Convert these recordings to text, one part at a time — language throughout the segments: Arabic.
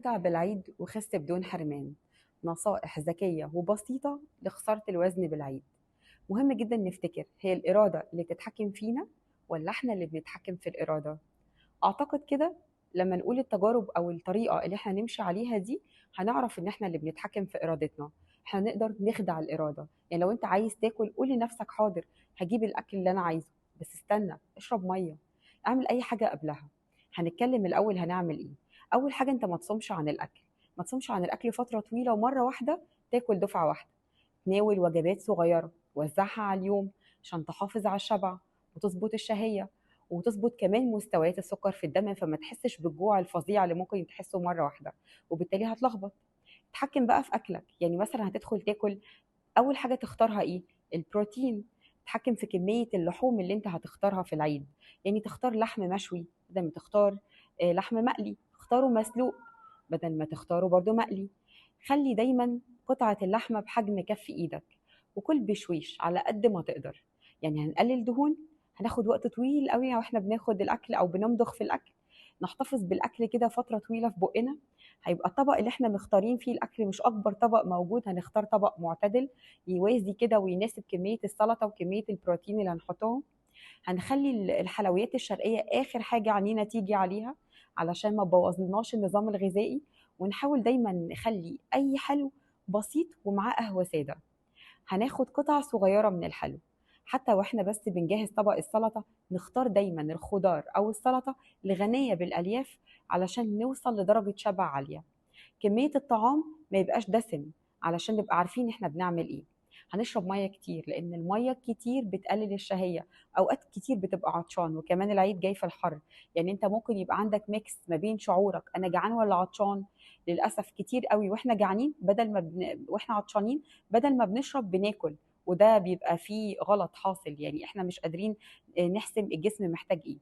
استمتع بالعيد وخس بدون حرمان. نصائح ذكية وبسيطة لخسارة الوزن بالعيد. مهم جدا نفتكر، هي الإرادة اللي بتتحكم فينا ولا احنا اللي بنتحكم في الإرادة؟ أعتقد كده. لما نقول التجارب أو الطريقة اللي احنا نمشي عليها دي، هنعرف إن احنا اللي بنتحكم في إرادتنا. احنا نقدر نخدع الإرادة. يعني لو انت عايز تاكل، قول لنفسك حاضر، هجيب الأكل اللي أنا عايزه، بس استنى، اشرب مية، اعمل أي حاجة قبلها. هنتكلم الأول هنعمل إيه. أول حاجة، انت ما تصومش عن الأكل. ما تصومش عن الأكل فترة طويلة ومرة واحدة تاكل دفعة واحدة. تناول وجبات صغيرة وزعها على اليوم عشان تحافظ على الشبع وتظبط الشهية، وتظبط كمان مستويات السكر في الدم، فما تحسش بالجوع الفظيع اللي ممكن تحسه مرة واحدة، وبالتالي هتلخبط. تحكم بقى في أكلك، يعني مثلا هتدخل تاكل، أول حاجة تختارها إيه؟ البروتين. تحكم في كمية اللحوم اللي انت هتختارها في العيد. يعني تختار لحم مشوي بدل ما تختار لحم مقلي، اختاره مسلوق بدل ما تختاره برضو مقلي. خلي دايما قطعة اللحمة بحجم كف ايدك، وكل بشويش على قد ما تقدر. يعني هنقلل دهون، هناخد وقت طويل قوي واحنا بناخد الاكل او بنمضغ في الاكل. نحتفظ بالاكل كده فترة طويلة في بقنا. هيبقى الطبق اللي احنا مختارين فيه الاكل مش اكبر طبق موجود، هنختار طبق معتدل يوازي كده ويناسب كمية السلطة وكمية البروتين اللي هنحطهم. هنخلي الحلويات الشرقية آخر حاجة عنينا تيجي عليها، علشان ما بوظلناش النظام الغذائي. ونحاول دايما نخلي أي حلو بسيط ومعاه قهوة سادة. هناخد قطع صغيرة من الحلو. حتى واحنا بس بنجهز طبق السلطة، نختار دايما الخضار أو السلطة الغنية بالألياف علشان نوصل لدرجة شبع عالية. كمية الطعام ما يبقاش دسم، علشان نبقى عارفين احنا بنعمل ايه. هنشرب ميه كتير، لان الميه كتير بتقلل الشهيه. اوقات كتير بتبقى عطشان، وكمان العيد جاي في الحر. يعني انت ممكن يبقى عندك ميكس ما بين شعورك انا جعان ولا عطشان. للاسف كتير قوي واحنا جعانين بدل ما واحنا عطشانين بدل ما بنشرب بناكل. وده بيبقى فيه غلط حاصل، يعني احنا مش قادرين نحسم الجسم محتاج ايه.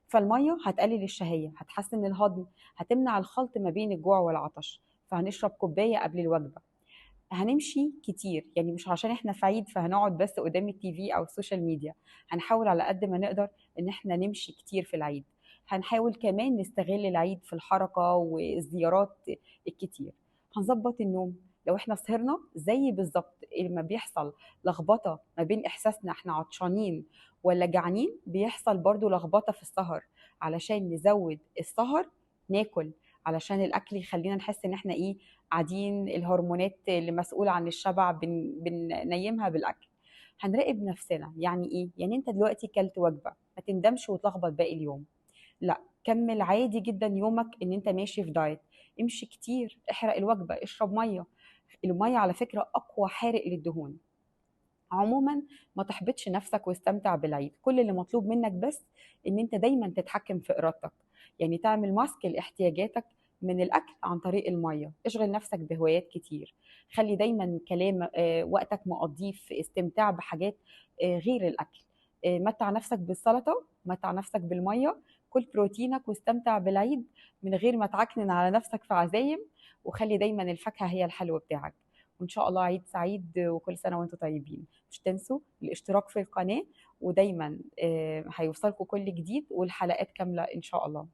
فالميه هتقلل الشهيه، هتحسن الهضم، هتمنع الخلط ما بين الجوع والعطش. فهنشرب كوبايه قبل الوجبه. هنمشي كتير، يعني مش عشان احنا في عيد فهنقعد بس قدام التي في او السوشيال ميديا. هنحاول على قد ما نقدر ان احنا نمشي كتير في العيد. هنحاول كمان نستغل العيد في الحركه والزيارات الكتير. هنظبط النوم. لو احنا سهرنا زي بالظبط لما بيحصل لخبطه ما بين احساسنا احنا عطشانين ولا جعانين، بيحصل برضو لخبطه في السهر. علشان نزود السهر ناكل، علشان الاكل يخلينا نحس ان احنا ايه، قاعدين الهرمونات اللي مسؤولة عن الشبع بننيمها بالأكل. هنراقب نفسنا. يعني إيه؟ يعني أنت دلوقتي كلت وجبة، ما تندمش وتلخبط باقي اليوم. لا، كمل عادي جدا يومك ان انت ماشي في دايت. امشي كتير، احرق الوجبة، اشرب مية. المية على فكرة أقوى حارق للدهون. عموما ما تحبطش نفسك واستمتع بالعيد. كل اللي مطلوب منك بس ان انت دايما تتحكم في ارادتك. يعني تعمل ماسك لاحتياجاتك من الاكل عن طريق الميه. اشغل نفسك بهوايات كتير. خلي دايما كلام وقتك مقضيه في استمتاع بحاجات غير الاكل. متع نفسك بالسلطه، متع نفسك بالميه. كل بروتينك واستمتع بالعيد من غير ما تعكنن على نفسك في عزايم. وخلي دايما الفاكهه هي الحلو بتاعك. وان شاء الله عيد سعيد، وكل سنه وانتم طيبين. مش تنسوا الاشتراك في القناة، ودايما هيوصلكم كل جديد والحلقات كاملة إن شاء الله.